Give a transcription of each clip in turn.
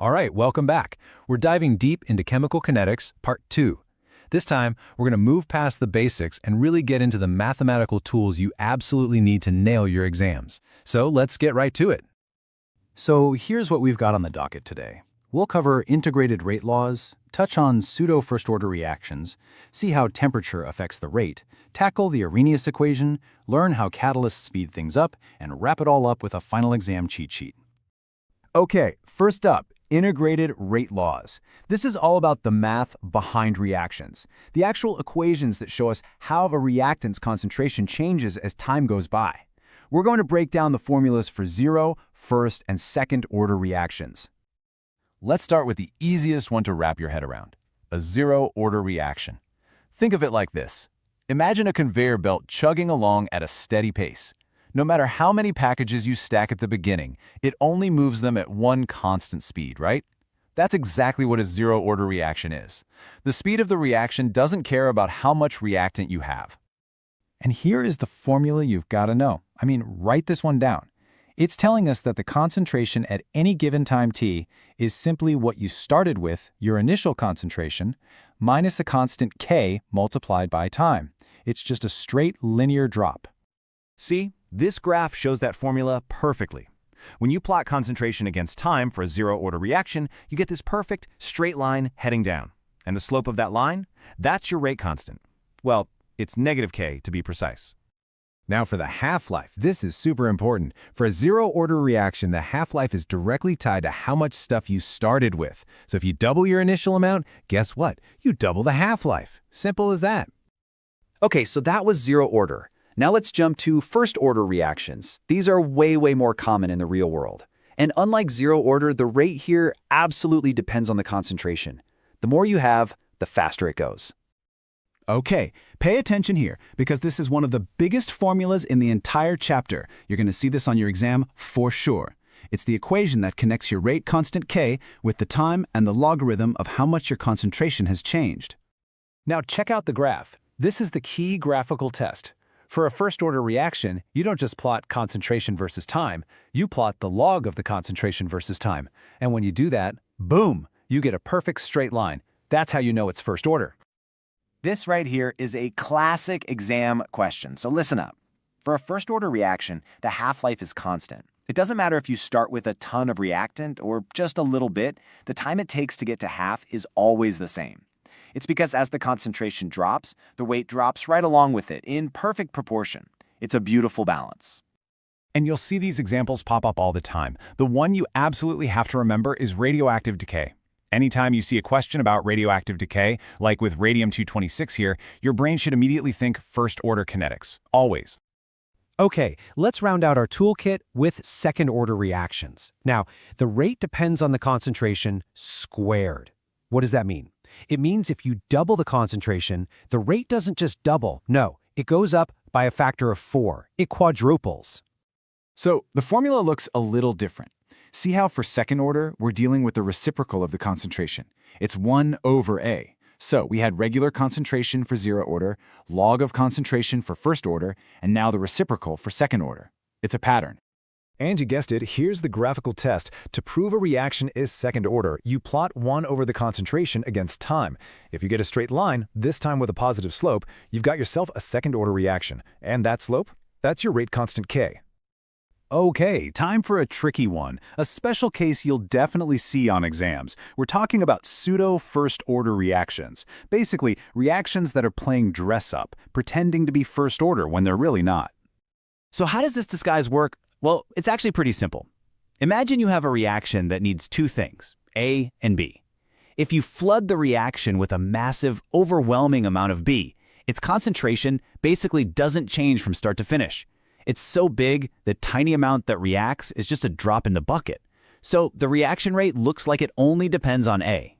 All right, welcome back. We're diving deep into Chemical Kinetics Part-2. This time, we're going to move past the basics and really get into the mathematical tools you absolutely need to nail your exams. So let's get right to it. So here's what we've got on the docket today. We'll cover integrated rate laws, touch on pseudo-first-order reactions, see how temperature affects the rate, tackle the Arrhenius equation, learn how catalysts speed things up, and wrap it all up with a final exam cheat sheet. Okay, first up, integrated rate laws. This is all about the math behind reactions, the actual equations that show us how a reactant's concentration changes as time goes by. We're going to break down the formulas for zero, first, and second-order reactions. Let's start with the easiest one to wrap your head around, a zero-order reaction. Think of it like this. Imagine a conveyor belt chugging along at a steady pace. No matter how many packages you stack at the beginning, it only moves them at one constant speed, right? That's exactly what a zero-order reaction is. The speed of the reaction doesn't care about how much reactant you have. And here is the formula you've got to know. Write this one down. It's telling us that the concentration at any given time t is simply what you started with, your initial concentration, minus a constant k multiplied by time. It's just a straight linear drop. See, this graph shows that formula perfectly. When you plot concentration against time for a zero-order reaction, you get this perfect straight line heading down. And the slope of that line? That's your rate constant. Well, it's negative k to be precise. Now for the half-life, this is super important. For a zero-order reaction, the half-life is directly tied to how much stuff you started with. So if you double your initial amount, guess what? You double the half-life. Simple as that. Okay, so that was zero order. Now let's jump to first-order reactions. These are way more common in the real world. And unlike zero order, the rate here absolutely depends on the concentration. The more you have, the faster it goes. Okay, pay attention here, because this is one of the biggest formulas in the entire chapter. You're going to see this on your exam for sure. It's the equation that connects your rate constant k with the time and the logarithm of how much your concentration has changed. Now check out the graph. This is the key graphical test. For a first-order reaction, you don't just plot concentration versus time, you plot the log of the concentration versus time. And when you do that, boom, you get a perfect straight line. That's how you know it's first order. This right here is a classic exam question, so listen up. For a first-order reaction, the half-life is constant. It doesn't matter if you start with a ton of reactant or just a little bit, the time it takes to get to half is always the same. It's because as the concentration drops, the weight drops right along with it in perfect proportion. It's a beautiful balance. And you'll see these examples pop up all the time. The one you absolutely have to remember is radioactive decay. Anytime you see a question about radioactive decay, like with radium-226 here, your brain should immediately think first-order kinetics, always. Okay, let's round out our toolkit with second-order reactions. Now, the rate depends on the concentration squared. What does that mean? It means if you double the concentration, the rate doesn't just double. No, it goes up by a factor of 4. It quadruples. So the formula looks a little different. See how for second order, we're dealing with the reciprocal of the concentration. It's 1 over A. So we had regular concentration for zero order, log of concentration for first order, and now the reciprocal for second order. It's a pattern. And you guessed it, here's the graphical test. To prove a reaction is second order, you plot 1 over the concentration against time. If you get a straight line, this time with a positive slope, you've got yourself a second-order reaction. And that slope? That's your rate constant K. Okay, time for a tricky one, a special case you'll definitely see on exams. We're talking about pseudo-first-order reactions. Basically, reactions that are playing dress-up, pretending to be first-order when they're really not. So how does this disguise work? Well, it's actually pretty simple. Imagine you have a reaction that needs two things, A and B. If you flood the reaction with a massive, overwhelming amount of B, its concentration basically doesn't change from start to finish. It's so big, the tiny amount that reacts is just a drop in the bucket. So the reaction rate looks like it only depends on A.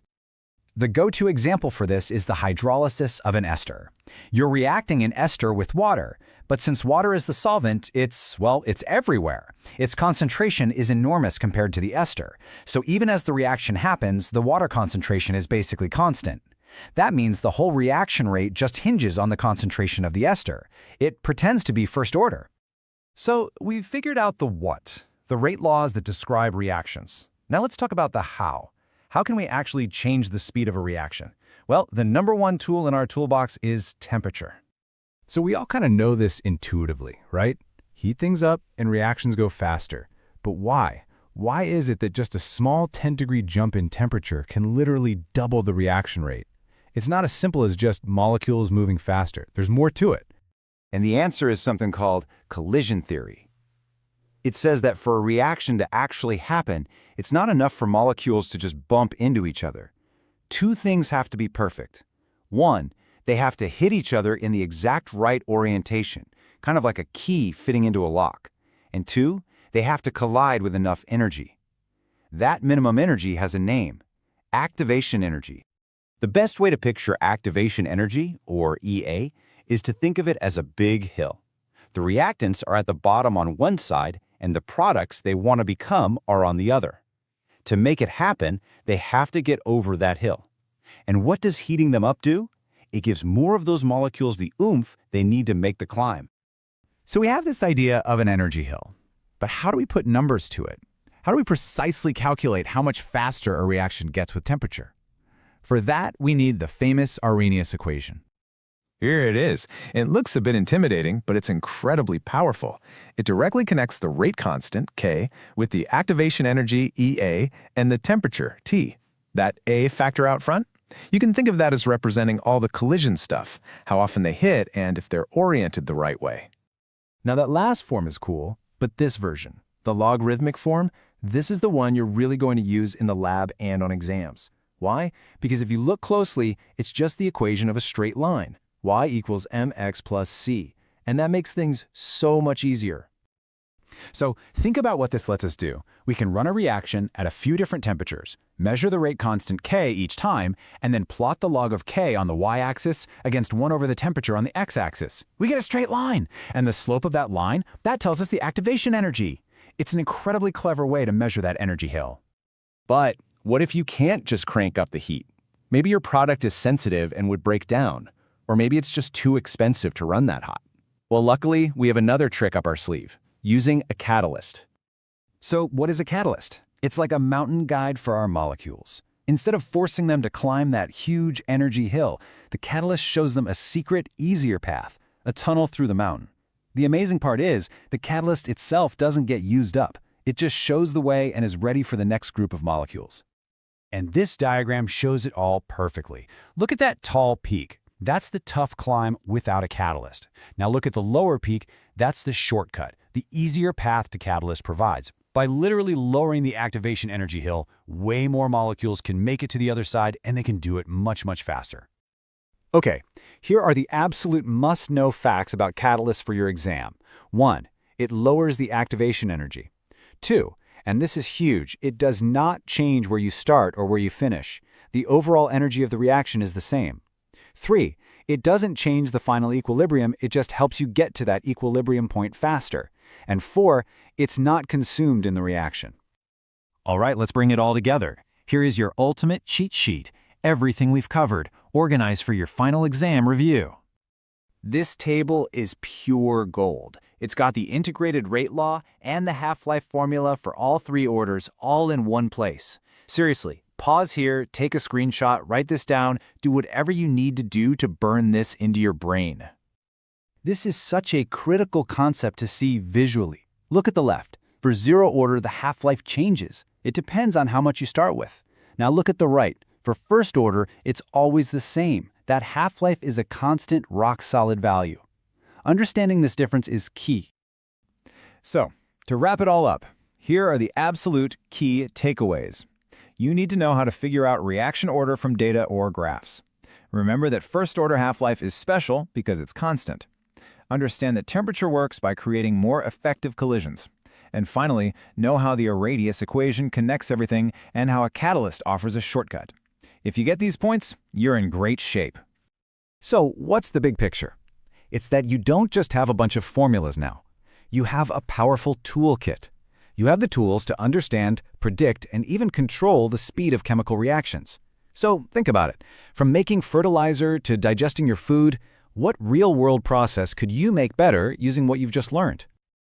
The go-to example for this is the hydrolysis of an ester. You're reacting an ester with water, but since water is the solvent, it's everywhere. Its concentration is enormous compared to the ester, so even as the reaction happens, the water concentration is basically constant. That means the whole reaction rate just hinges on the concentration of the ester. It pretends to be first order. So we've figured out the what, the rate laws that describe reactions. Now let's talk about the how. How can we actually change the speed of a reaction? Well, the number one tool in our toolbox is temperature. So we all kind of know this intuitively, right? Heat things up and reactions go faster. But why? Why is it that just a small 10-degree jump in temperature can literally double the reaction rate? It's not as simple as just molecules moving faster. There's more to it. And the answer is something called collision theory. It says that for a reaction to actually happen, it's not enough for molecules to just bump into each other. Two things have to be perfect. One, they have to hit each other in the exact right orientation, kind of like a key fitting into a lock. And two, they have to collide with enough energy. That minimum energy has a name: activation energy. The best way to picture activation energy, or EA, is to think of it as a big hill. The reactants are at the bottom on one side, and the products they want to become are on the other. To make it happen, they have to get over that hill. And what does heating them up do? It gives more of those molecules the oomph they need to make the climb. So we have this idea of an energy hill. But how do we put numbers to it? How do we precisely calculate how much faster a reaction gets with temperature? For that, we need the famous Arrhenius equation. Here it is. It looks a bit intimidating, but it's incredibly powerful. It directly connects the rate constant, K, with the activation energy, EA, and the temperature, T. That A factor out front? You can think of that as representing all the collision stuff, how often they hit, and if they're oriented the right way. Now that last form is cool, but this version, the logarithmic form, this is the one you're really going to use in the lab and on exams. Why? Because if you look closely, it's just the equation of a straight line, y equals mx plus c, and that makes things so much easier. So think about what this lets us do. We can run a reaction at a few different temperatures, measure the rate constant K each time, and then plot the log of K on the y-axis against 1 over the temperature on the x-axis. We get a straight line, and the slope of that line, that tells us the activation energy. It's an incredibly clever way to measure that energy hill. But what if you can't just crank up the heat? Maybe your product is sensitive and would break down, or maybe it's just too expensive to run that hot. Well, luckily, we have another trick up our sleeve: using a catalyst. So what is a catalyst? It's like a mountain guide for our molecules. Instead of forcing them to climb that huge energy hill, the catalyst shows them a secret, easier path, a tunnel through the mountain. The amazing part is, the catalyst itself doesn't get used up. It just shows the way and is ready for the next group of molecules. And this diagram shows it all perfectly. Look at that tall peak. That's the tough climb without a catalyst. Now look at the lower peak. That's the shortcut, the easier path the catalyst provides. By literally lowering the activation energy hill, way more molecules can make it to the other side, and they can do it much, much faster. Okay, here are the absolute must-know facts about catalysts for your exam. 1. It lowers the activation energy. 2. And this is huge, it does not change where you start or where you finish. The overall energy of the reaction is the same. 3. It doesn't change the final equilibrium, it just helps you get to that equilibrium point faster. And 4, it's not consumed in the reaction. All right, let's bring it all together. Here is your ultimate cheat sheet. Everything we've covered, organized for your final exam review. This table is pure gold. It's got the integrated rate law and the half-life formula for all 3 orders all in one place. Seriously, pause here, take a screenshot, write this down, do whatever you need to do to burn this into your brain. This is such a critical concept to see visually. Look at the left. For 0 order, the half-life changes. It depends on how much you start with. Now look at the right. For first order, it's always the same. That half-life is a constant, rock-solid value. Understanding this difference is key. So, to wrap it all up, here are the absolute key takeaways. You need to know how to figure out reaction order from data or graphs. Remember that first-order half-life is special because it's constant. Understand that temperature works by creating more effective collisions. And finally, know how the Arrhenius equation connects everything and how a catalyst offers a shortcut. If you get these points, you're in great shape. So, what's the big picture? It's that you don't just have a bunch of formulas now. You have a powerful toolkit. You have the tools to understand, predict, and even control the speed of chemical reactions. So, think about it. From making fertilizer to digesting your food, what real-world process could you make better using what you've just learned?